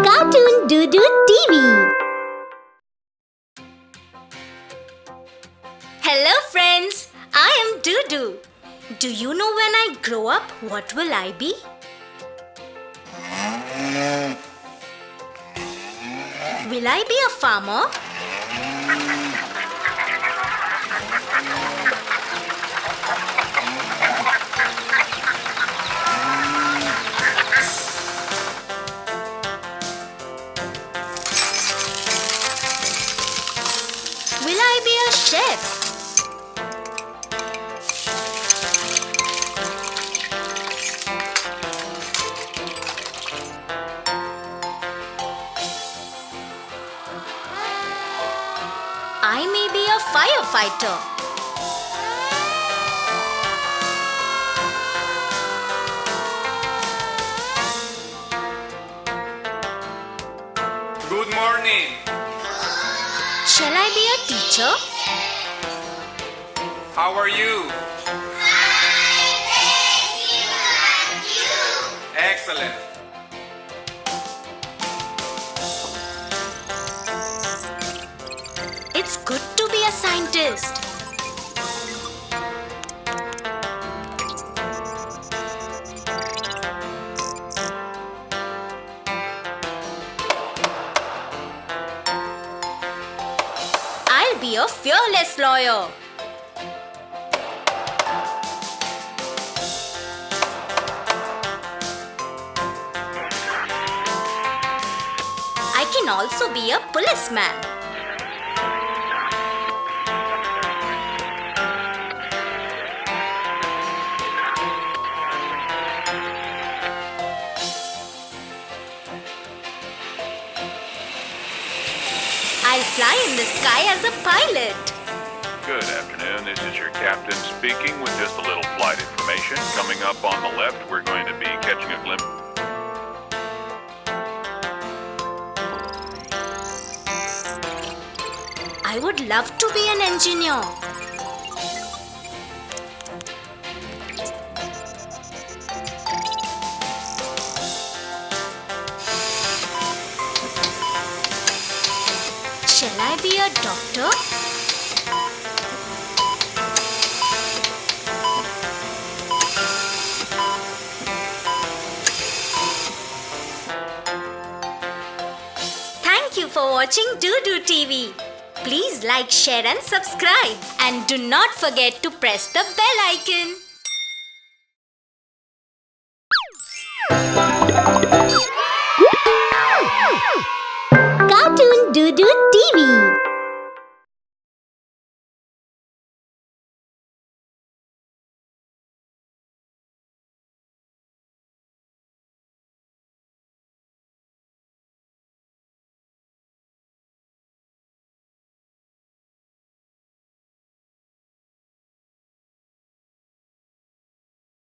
Cartoon Doo-Doo TV. Hello friends, I am Doo-Doo. Do you know when I grow up, what will I be? Will I be a farmer? Will I be a chef? I may be a firefighter. Good morning. Shall I be a teacher? How are you? Fine, thank you, and you? Excellent. It's good to be a scientist. I'll be a fearless lawyer. I can also be a policeman. I'll fly in the sky as a pilot. Good afternoon, this is your captain speaking with just a little flight information. Coming up on the left, we're going to be catching a glimpse. I would love to be an engineer. Shall I be a doctor? Thank you for watching Doo-Doo TV. Please like, share and subscribe. And do not forget to press the bell icon. Cartoon Doo-Doo TV.